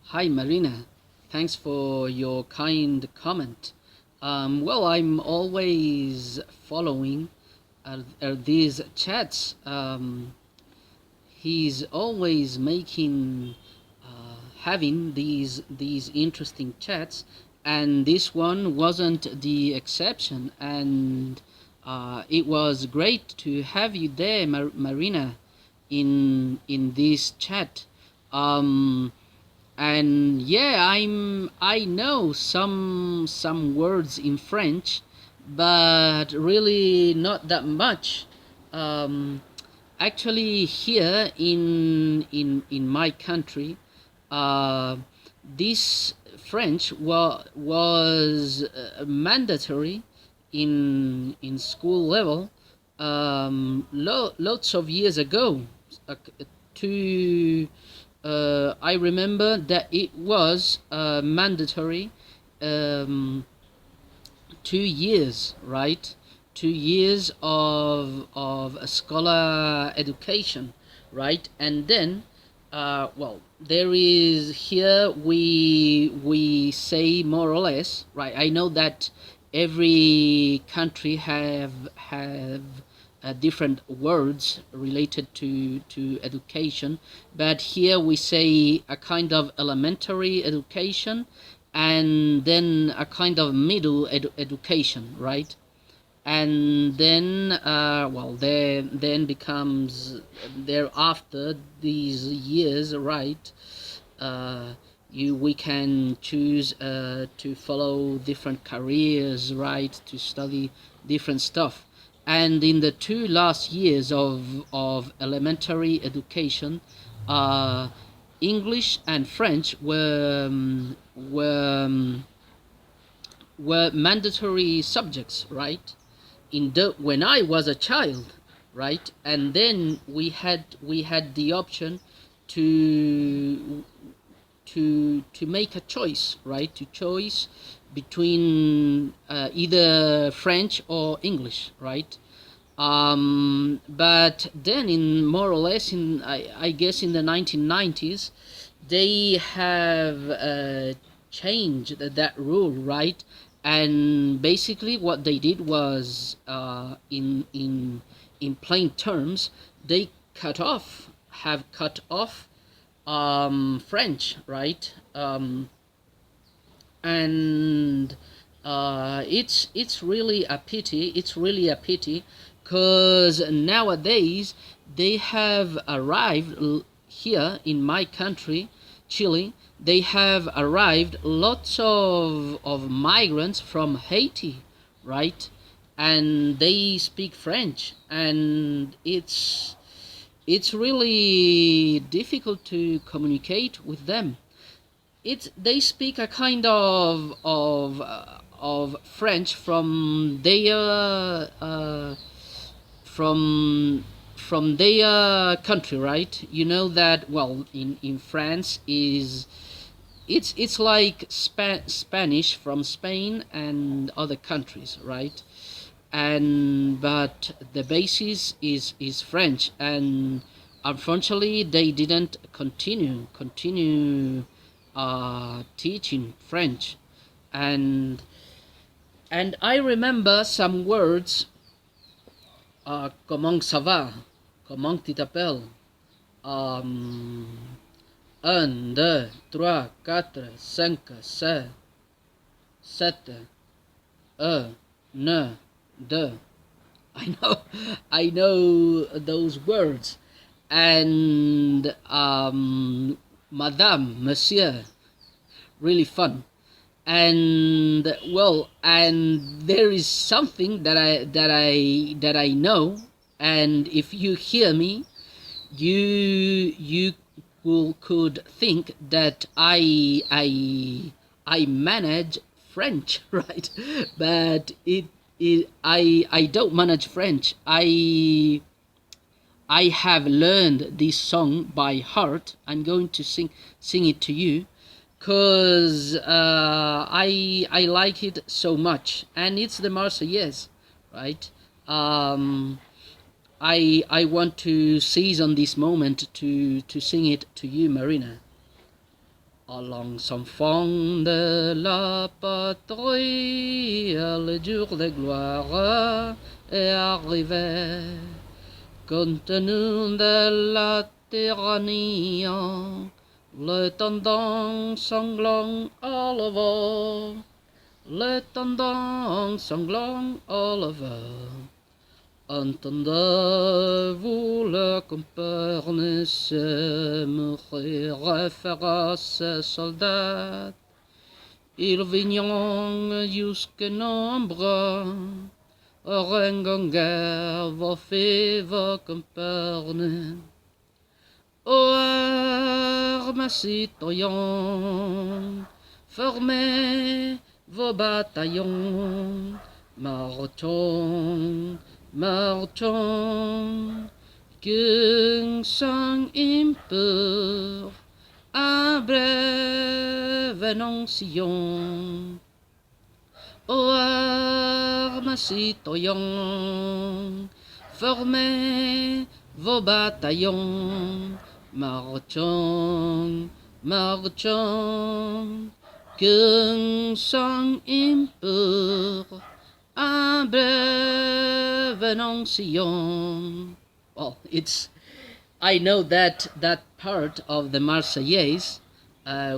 Hi Marina, thanks for your kind comment. Well, I'm always following these chats. He's always making, having these interesting chats, and this one wasn't the exception. And it was great to have you there, Marina, in this chat. Um, and yeah, I know some words in French, but really not that much. um, Actually, here in my country, uh, this French was mandatory in school level, lots of years ago. uh, to I remember that it was mandatory, um, 2 years, right? 2 years of a scholar education, right? And then, well, there is here we say more or less, right? I know that every country have different words related to education, but here we say a kind of elementary education, and then a kind of middle education, right? And then, well, then becomes thereafter these years, right? uh, you We can choose to follow different careers, right, to study different stuff. And in the 2 last years of elementary education, uh, English and French were mandatory subjects, right? In the When I was a child, right? And then we had the option to to make a choice, right? To choice between either French or English, right? But then, in more or less, in I guess in the 1990s, they have changed that rule, right? And basically, what they did was, in plain terms, they cut off French, right? And it's really a pity. It's really a pity, because nowadays they have arrived here in my country, Chile. They have arrived lots of migrants from Haiti, right? And they speak French, and it's really difficult to communicate with them. They speak a kind of French from from their country, right? You know that, well, in France is it's like Spanish from Spain and other countries, right? And but the basis is French, and unfortunately they didn't continue teaching French. And and I remember some words, comment ça va, comment tu t'appelles, um, 1, 2, 3, 4, 5, 6, 7, 1, 9, 2. I know, I know those words. And Madame, Monsieur, really fun. And well, and there is something that I know, and if you hear me, you could think that I manage French, right? But I don't manage French. I have learned this song by heart. I'm going to sing it to you, cause I like it so much, and it's the Marseillaise, right? Um, I want to seize on this moment to sing it to you, Marina. Along sans fond de la patrie, le jour de gloire est arrivé. Compte tenu de la tyrannie, le tendon sanglant à l'avant, le tendon sanglant à l'avant. Entendez-vous le compère se mourir féroce soldat? Ils vignent jusqu'au nombre, rengonguer vos filles, vos compères. Ô armes citoyens, formez vos bataillons, marchons, marchons, qu'un sang impur, un brève annonciation. Ô armes citoyens, formez vos bataillons, marchons, marchons, qu'un sang impur, un brève annonciation. Well, I know that part of the Marseillaise,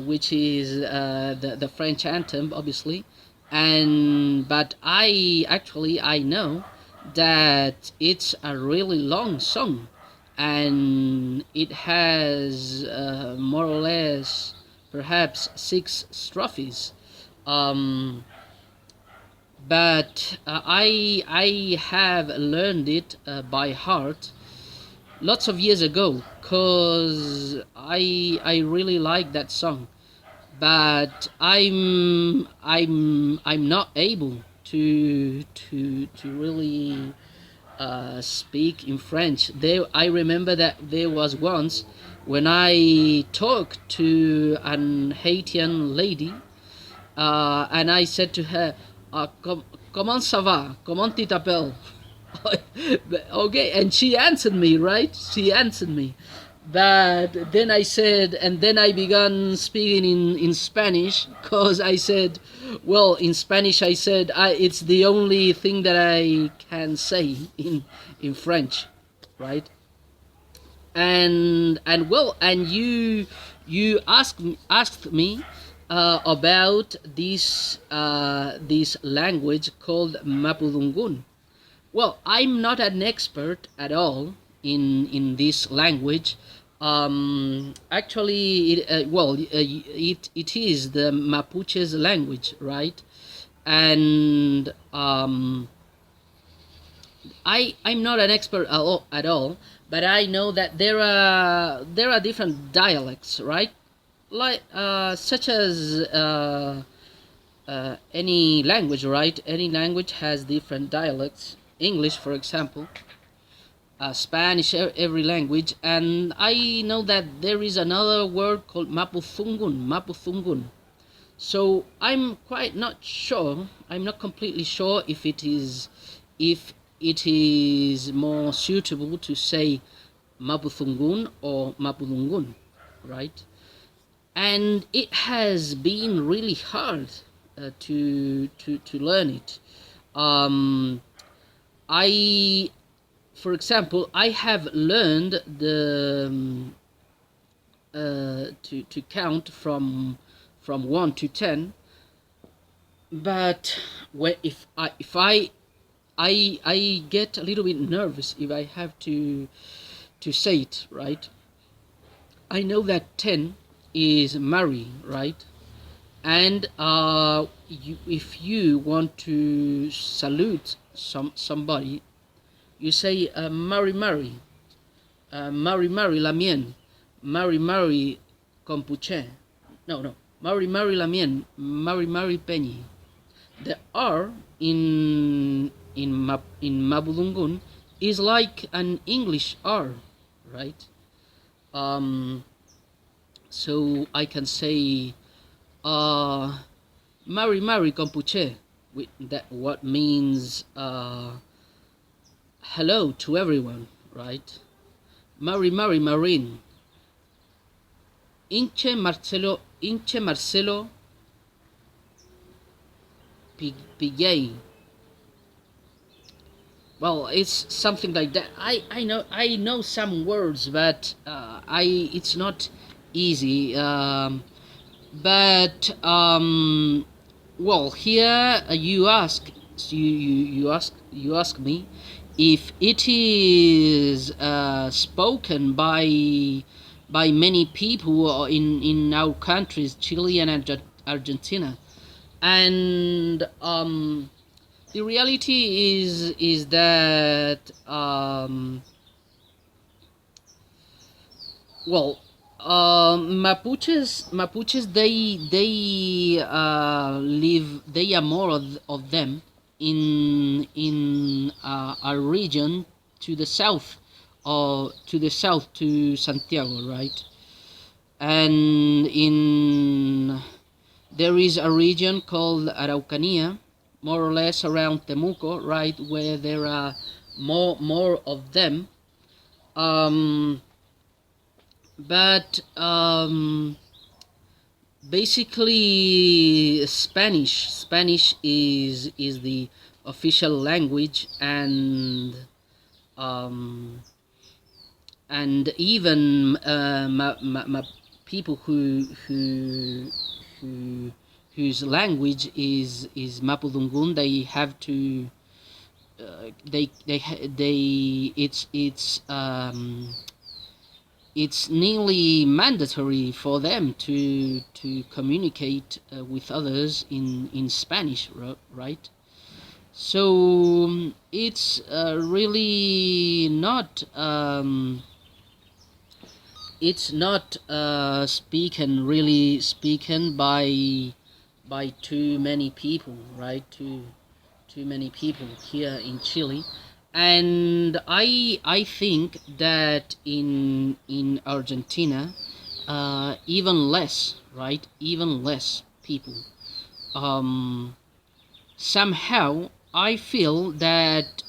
which is the French anthem, obviously, but I know that it's a really long song, and it has more or less perhaps 6 strophes. Um, but I have learned it by heart lots of years ago, cause I really like that song, but I'm not able to really speak in French. I remember that there was once when I talked to an Haitian lady, and I said to her, comment ça va? Comment tu t'appelles? Okay, and she answered me, right? She answered me. But then I said, and then I began speaking in Spanish, because I said, well, in Spanish I said, it's the only thing that I can say in French, right? And you asked me about this language called Mapudungun. Well, I'm not an expert at all in this language. Actually, it is the Mapuche's language, right? And I'm not an expert at all, but I know that there are different dialects, right? Like such as any language, right? Any language has different dialects. English, for example, Spanish, every language, and I know that there is another word called Mapudungun. So I'm quite not sure. I'm not completely sure if it is more suitable to say Mapudungun or Mapudungun, right? And it has been really hard to learn it. Um, for example, I have learned to count from 1 to 10, but if I get a little bit nervous if I have to say it, right? I know that 10 is Mary, right? And if you want to salute somebody, you say Mary Mary, Mary Mary la mienne, Mary Mary Compuche. No, Mary Mary la mienne, Mary Mary Penny. The R in Mapudungun is like an English R, right? So I can say Mary Mary Compuche, that what means hello to everyone, right? Mary Mary Marine. Inche Marcelo Inche Marcelo Piguet. Well, it's something like that. I know some words, but it's not easy. But well, here you ask me if it is spoken by many people in our countries, Chile and Argentina, and the reality is that well, Mapuches they live. They are more of them in a region to the south, or to Santiago, right? And in there is a region called Araucanía, more or less around Temuco, right, where there are more of them. Um, but basically Spanish is the official language, um, and even people whose language is Mapudungun, they have to they it's nearly mandatory for them to communicate with others in Spanish, right? So it's really not it's not spoken by too many people, right? Too many people here in Chile, and I think that in Argentina, even less, right? Even less people. Um, Somehow I feel that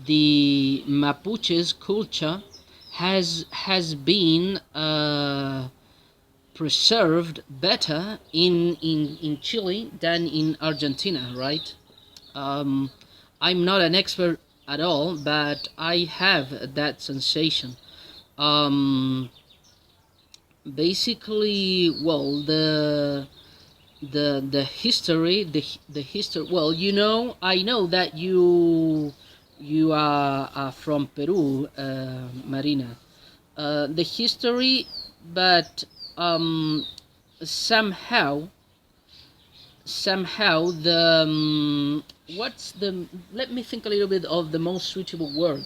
the Mapuche's culture has been preserved better in Chile than in Argentina, right? Um, I'm not an expert at all, but I have that sensation. Um, Basically, well, the history. Well, I know that you are from Peru, Marina. The history, but um, somehow the what's the let me think a little bit of the most suitable word.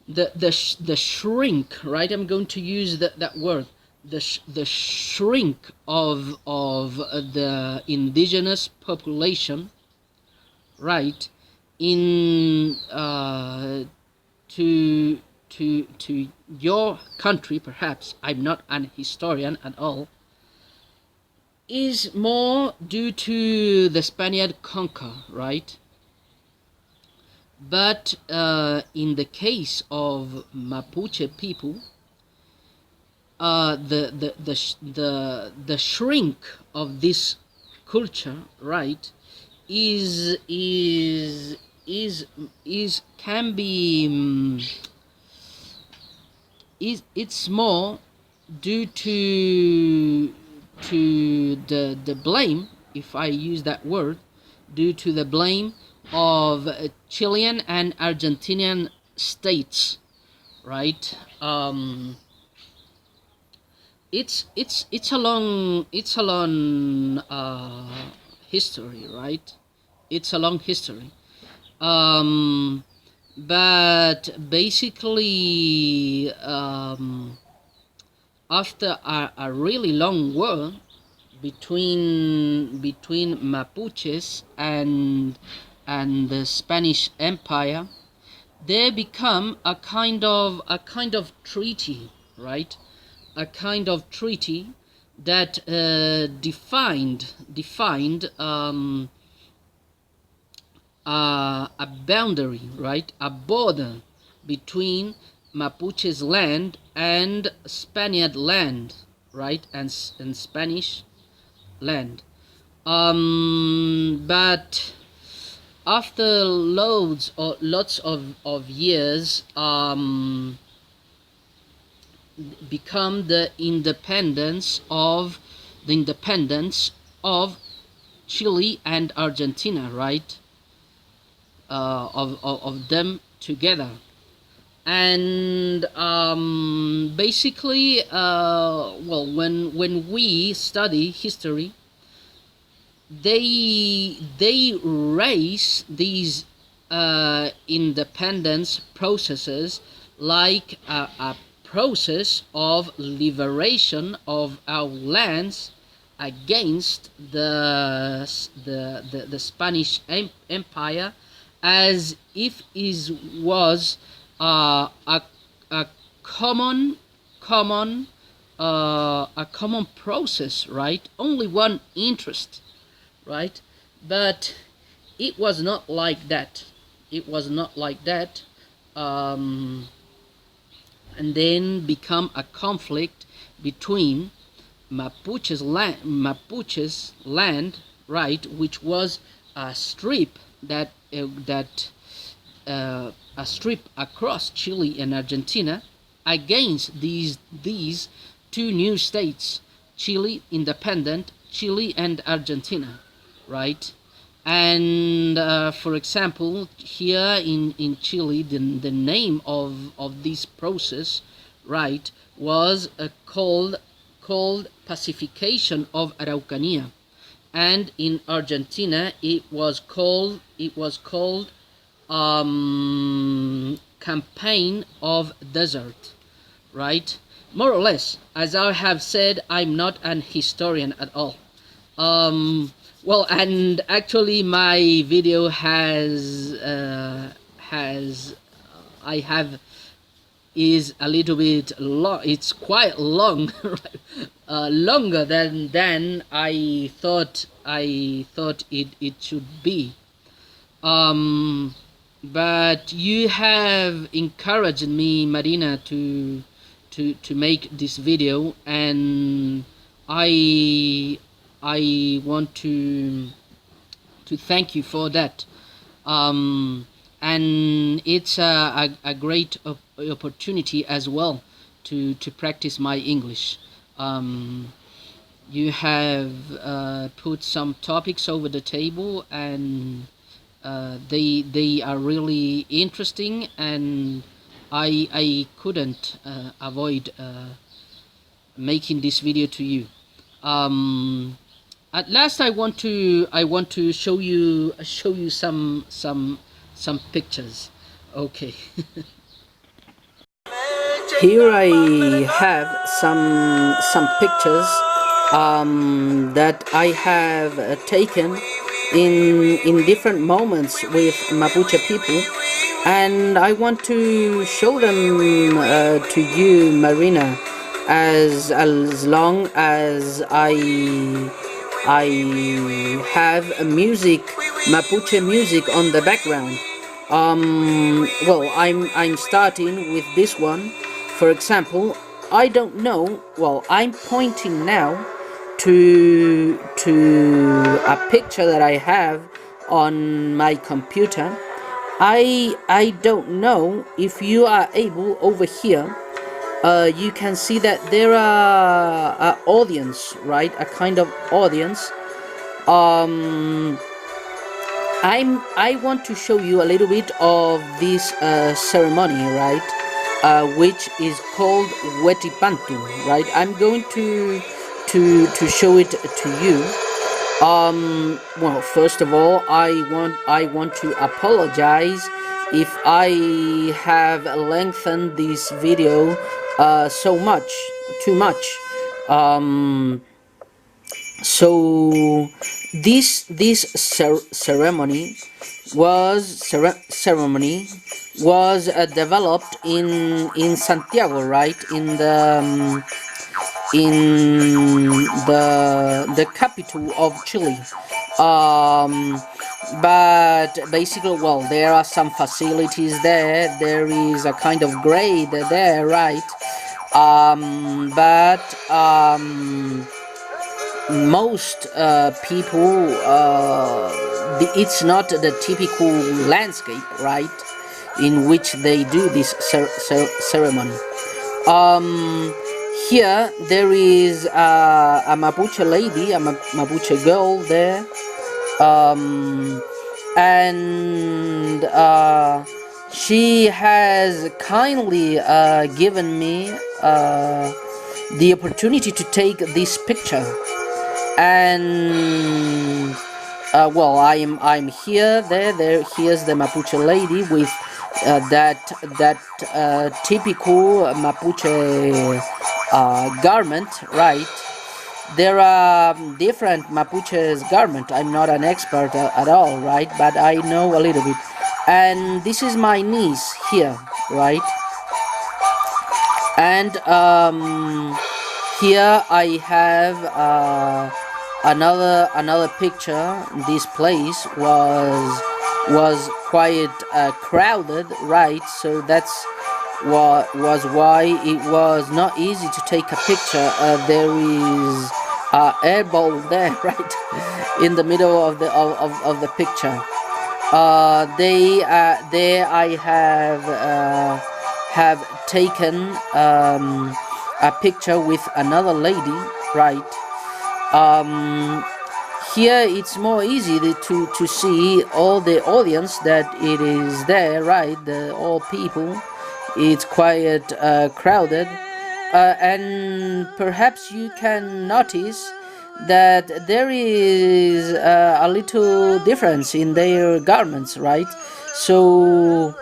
The shrink, right? I'm going to use that word. The shrink of the indigenous population, right? In to your country, perhaps I'm not an historian at all, is more due to the Spaniard conquer, right? But in the case of Mapuche people, the shrink of this culture, right, is can be it's more due to the blame, if I use that word, due to the blame of Chilean and Argentinian states, right? It's a long history, right? It's a long history. Um, but basically, after a really long war between Mapuches and the Spanish Empire, there become a kind of treaty, right? A kind of treaty that defined a boundary, right? A border between Mapuche's land and Spaniard land, right, and Spanish land. But after lots of years, become the independence of Chile and Argentina, right? Of them together. And basically, well, when we study history, they raise these independence processes like a process of liberation of our lands against the Spanish Empire, as if it was a a common a common process, right? Only one interest, right? But it was not like that. It was not like that. Um, and then become a conflict between Mapuche's land, right, which was a strip a strip across Chile and Argentina, against these two new states, Chile independent, Chile and Argentina, right? And for example, here in Chile, the name of this process, right, was called pacification of Araucanía, and in Argentina it was called campaign of desert, right? More or less, as I have said, I'm not an historian at all. Well, and actually, my video has I have is a little bit long. It's quite long, right? Longer than I thought it should be. Um, but you have encouraged me, Marina, to make this video, and I I want to thank you for that. And it's a great opportunity as well to practice my English. Um, you have put some topics over the table, and they are really interesting, and I couldn't avoid making this video to you. At last, I want to show you some pictures. Okay. Here I have some pictures that I have taken in different moments with Mapuche people, and I want to show them to you, Marina, as long as I have a music, Mapuche music on the background. Well, I'm starting with this one. For example, I don't know. Well, I'm pointing now to a picture that I have on my computer. I don't know if you are able over here. You can see that there are an audience, right? A kind of audience. Um, I want to show you a little bit of this ceremony, right? Which is called Wetipantu, right? I'm going to show it to you. Well, first of all, I want to apologize if I have lengthened this video so much, too much. So this ceremony was developed in Santiago, right? In the capital of Chile. But basically, well, there are some facilities there. There is a kind of grade there, right? But most people, it's not the typical landscape, right, in which they do this ceremony. um Here there is a Mapuche lady, a Mapuche girl there, um and she has kindly given me the opportunity to take this picture. And well, I'm here, there. Here's the Mapuche lady with that typical Mapuche garment, right? There are different Mapuche's garment. I'm not an expert at all, right? But I know a little bit. And this is my niece here, right? And here I have another picture. This place was quite crowded, right? So that's what was why it was not easy to take a picture. There is a airball there, right, in the middle of the picture. There I have taken a picture with another lady, right? Um, Here it's more easy to see all the audience that it is there, right? All people. It's quite crowded, and perhaps you can notice that there is a little difference in their garments, right? So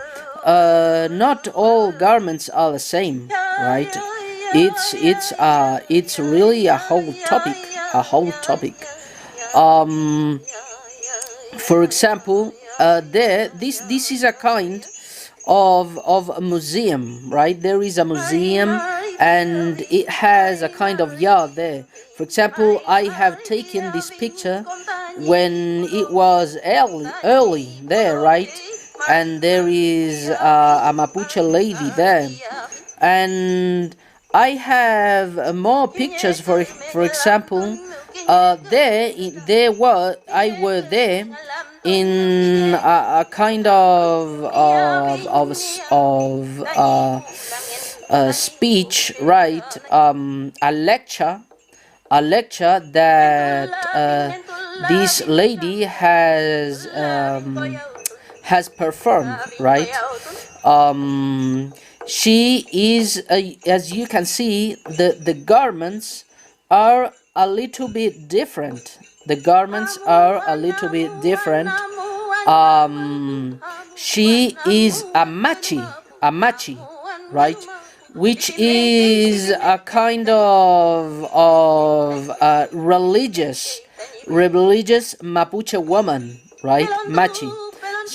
not all garments are the same, right? It's really a whole topic, a whole topic. Um, for example, this is a kind of a museum, right? There is a museum, and it has a kind of yard there. For example, I have taken this picture when it was early there, right? And there is a Mapuche lady there, and I have more pictures. For example, I were there in a kind of speech, right? A lecture that this lady has performed, right? She is, as you can see, the garments are a little bit different. The garments are a little bit different. She is a machi, right? Which is a kind of religious Mapuche woman, right? Machi.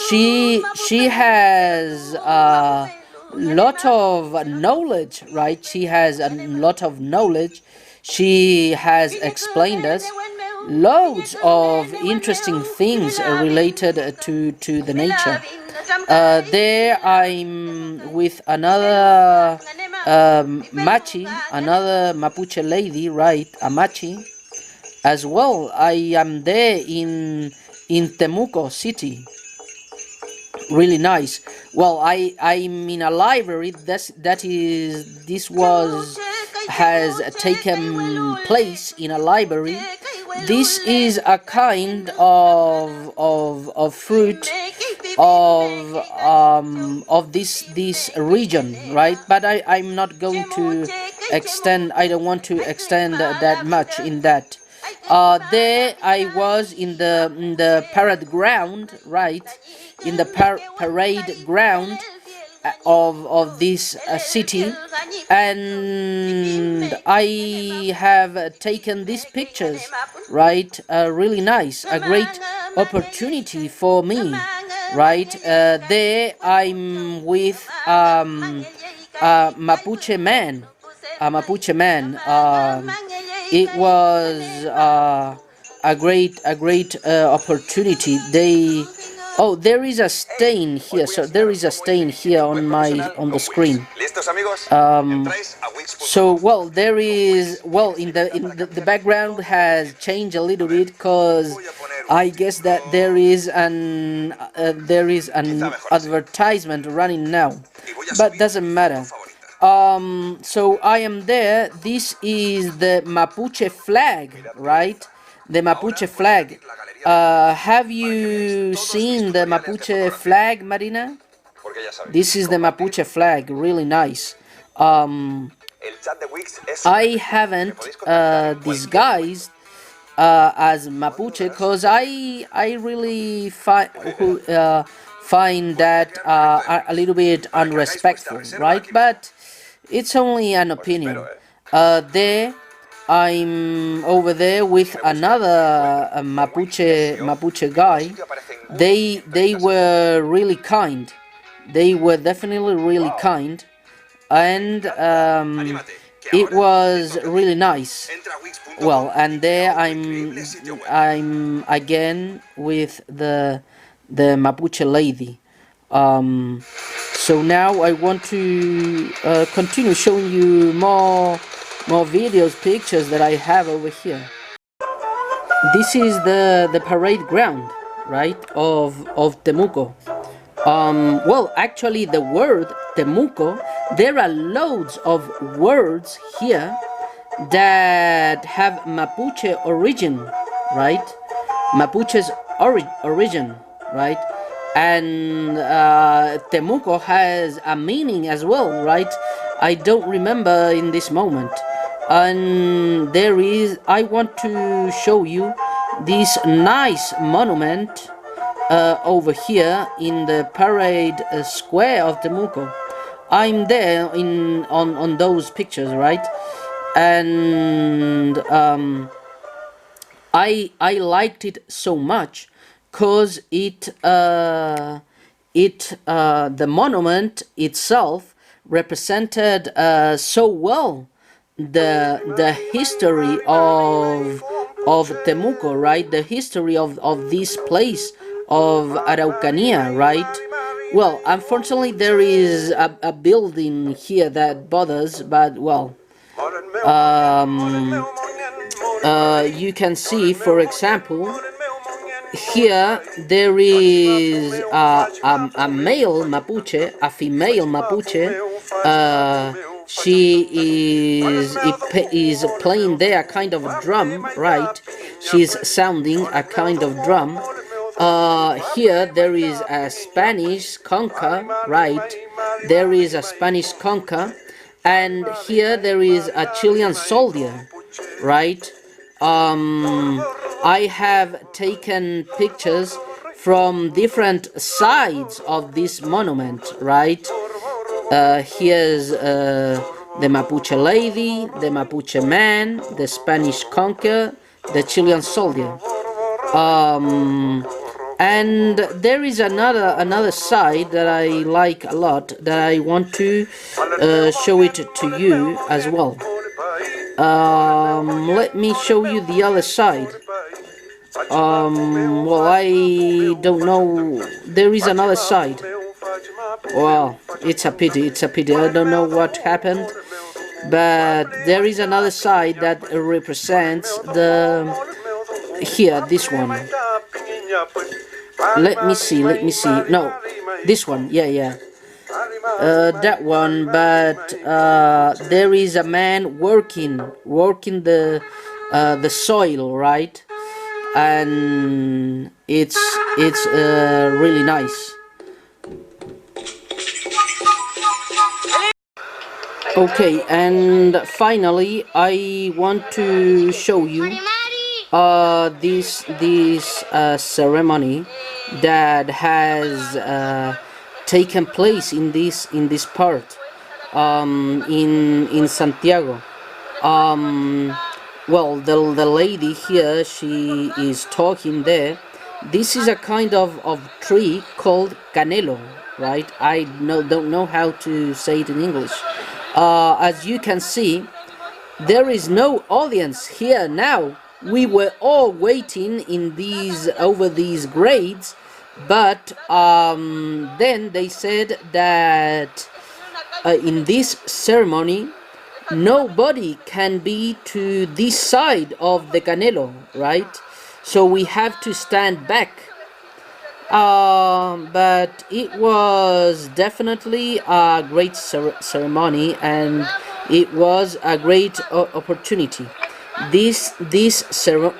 She has a lot of knowledge, right? She has a lot of knowledge. She has explained us loads of interesting things related to the nature. There I'm with another machi, another Mapuche lady, right? A machi as well. I am there in Temuco city. Really nice. Well, I'm in a library. This was has taken place in a library. This is a kind of fruit of this region, right? But I'm not going to extend. I don't want to extend that much in that. There I was in the parade ground, right? In the parade ground of this city, and I have taken these pictures, right? Really nice, a great opportunity for me, right? There I'm with a Mapuche man, a Mapuche man. It was a great opportunity. They Oh, there is a stain here. So there is a stain here on the screen. So well, there is well in the background has changed a little bit because I guess that there is an advertisement running now, but doesn't matter. So I am there. This is the Mapuche flag, right? The Mapuche flag. Have you seen the Mapuche flag, Marina? This is the Mapuche flag, really nice. I haven't disguised as Mapuche because I really find that a little bit unrespectful, right? But it's only an opinion. There, I'm over there with another Mapuche guy. They were really kind. They were definitely really kind, and it was really nice. Well, and there I'm again with the Mapuche lady. So now I want to continue showing you more videos, pictures that I have over here. This is the parade ground, right, of Temuco. Well, actually, the word Temuco, there are loads of words here that have Mapuche origin, right? Mapuche's origin, right? And Temuco has a meaning as well, right? I don't remember in this moment. And I want to show you this nice monument over here in the parade square of Temuco. I'm there on those pictures, right? And I liked it so much because the monument itself represented so well the history of Temuco, right? The history of this place of Araucania, right? Well, unfortunately, there is a building here that bothers, but well, you can see, for example, here there is a male Mapuche, a female Mapuche. She is playing there a kind of a drum, right? She's sounding a kind of drum. Here there is a Spanish concha, right? There is a Spanish concha, and here there is a Chilean soldier, right? I have taken pictures from different sides of this monument, right? Here's the Mapuche lady, the Mapuche man, the Spanish conqueror, the Chilean soldier. And there is another side that I like a lot that I want to show it to you as well. Let me show you the other side. Well, I don't know. There is another side. Well, it's a pity. I don't know what happened, but there is another side that represents this one. Let me see. No, this one. Yeah. That one. But there is a man working the soil, right? And it's really nice. Okay, and finally, I want to show you this ceremony that has taken place in this part in Santiago. Well, the lady here, she is talking there. This is a kind of tree called canelo, right? I don't know how to say it in English. As you can see, there is no audience here now. We were all waiting over these grades But then they said that in this ceremony nobody can be to this side of the Canelo, right? So we have to stand back. But it was definitely a great ceremony, and it was a great opportunity. This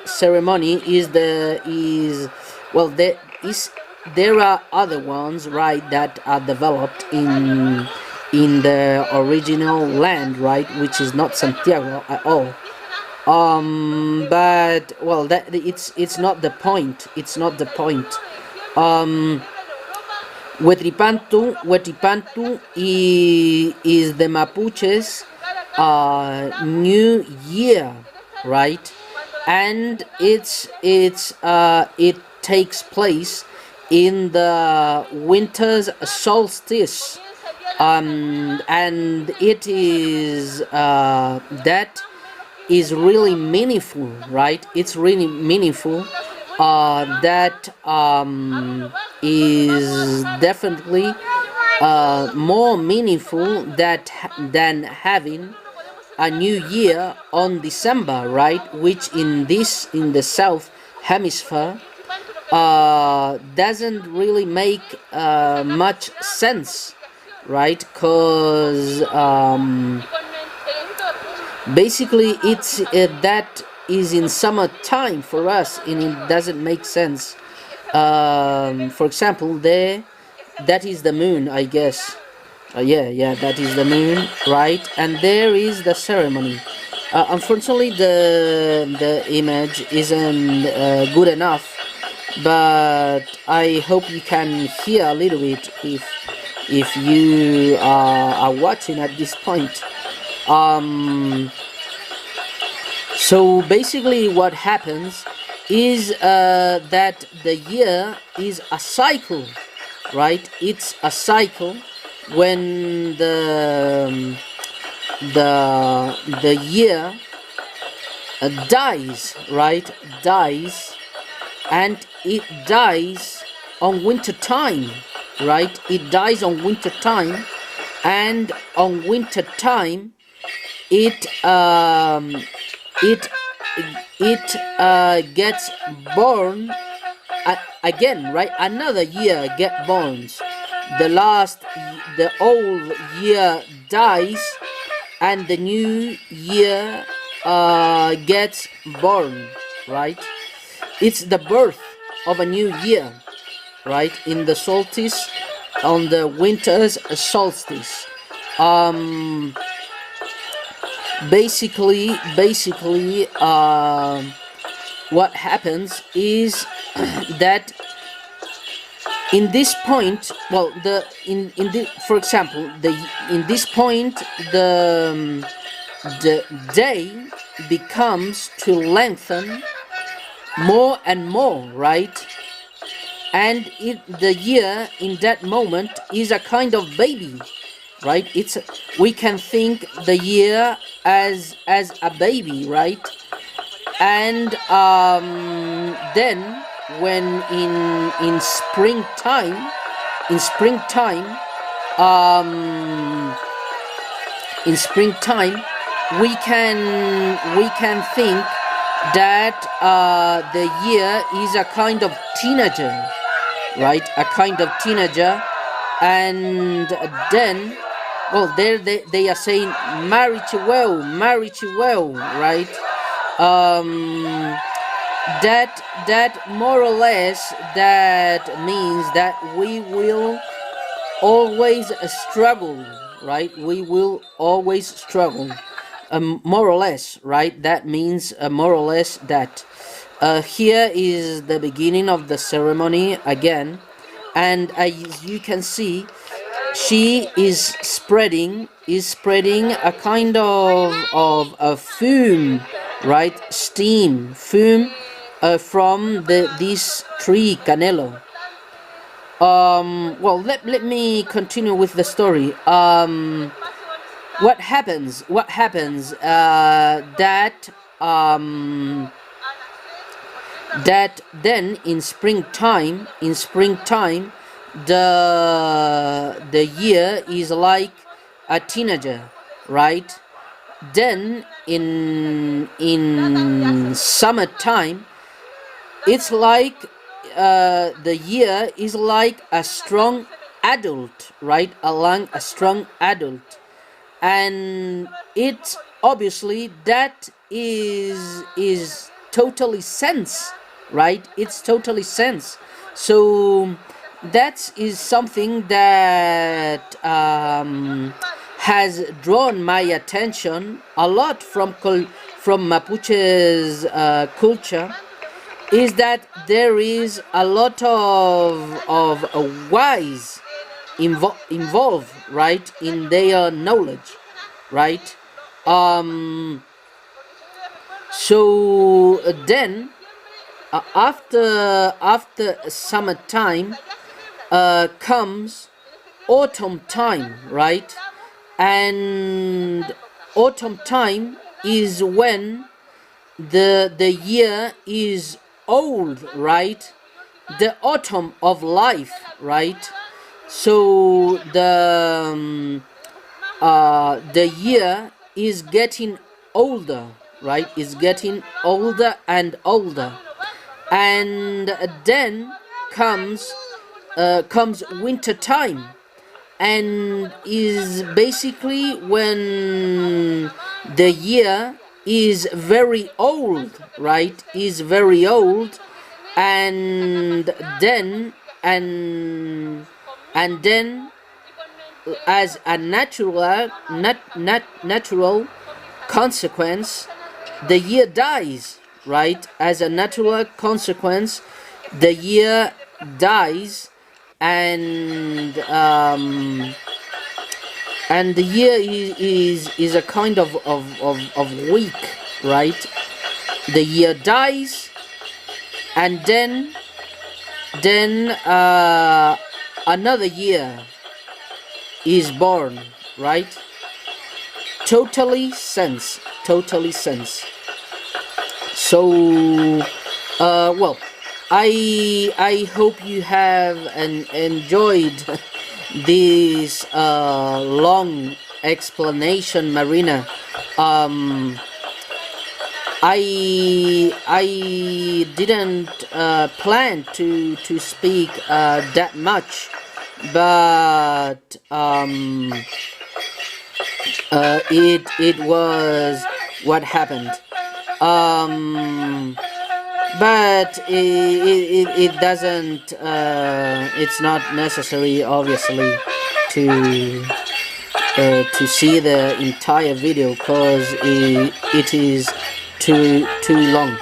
ceremony is well, there are other ones, right, that are developed in the original land, right, which is not Santiago at all. But well, that it's not the point. It's not the point. Um, Huetripantu is the Mapuches New Year, right? And it takes place in the winter's solstice, and it is that is really meaningful, right? It's really meaningful. That is definitely more meaningful than having a new year on December, right? Which in the south hemisphere doesn't really make much sense, right? Because basically it's that is in summertime for us, and it doesn't make sense. For example, there, that is the moon, I guess. Yeah, that is the moon, right? And there is the ceremony. Unfortunately, the image isn't good enough, but I hope you can hear a little bit if you are watching at this point. So basically, what happens is that the year is a cycle, right? It's a cycle when the year dies, right? Dies, and it dies on winter time, right? It dies on winter time, and on winter time, it it gets born again, right? Another year get born. The old year dies, and the new year gets born, right? It's the birth of a new year, right? In the solstice, on the winter's solstice. Um, basically, what happens is that in this point, well, in the for example, the in this point, the day becomes to lengthen more and more, right? And the year in that moment is a kind of baby, right? We can think the year as a baby, right? And then when in springtime, in springtime, um, in springtime, we can think that the year is a kind of teenager, right? A kind of teenager, and then, well, there they are saying marry to well, right? Um, that more or less that means that we will always struggle, right? We will always struggle, more or less, right? That means more or less that. Here is the beginning of the ceremony again, and as you can see, she is spreading a kind of a fume, right? Steam, fume, from this tree canelo. Well, let me continue with the story. What happens that that then in springtime the year is like a teenager, right? Then in summertime it's like the year is like a strong adult, right? Along a strong adult, and it's obviously that is totally sense, right? It's totally sense. So that is something that has drawn my attention a lot from Mapuche's culture, is that there is a lot of wise involved, right, in their knowledge, right? um so then after summertime comes autumn time, right? And autumn time is when the year is old, right? The autumn of life, right? So the year is getting older, right? Is getting older and older, and then comes winter time, and is basically when the year is very old, right? Is very old, and then and then as a natural consequence, the year dies, right? As a natural consequence, the year dies, and the year is a kind of week, right? The year dies, and then another year is born, right? Totally sense. So well, I hope you have enjoyed this long explanation, Marina. I didn't plan to speak that much, but it was what happened. But it doesn't. It's not necessary, obviously, to see the entire video, because it is too long.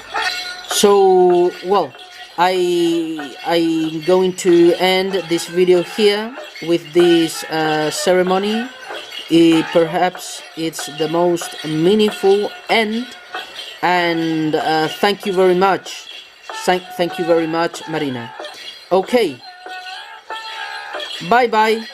So well, I'm going to end this video here with this ceremony. Perhaps it's the most meaningful end, and thank you very much. Thank you very much, Marina. Okay, bye bye.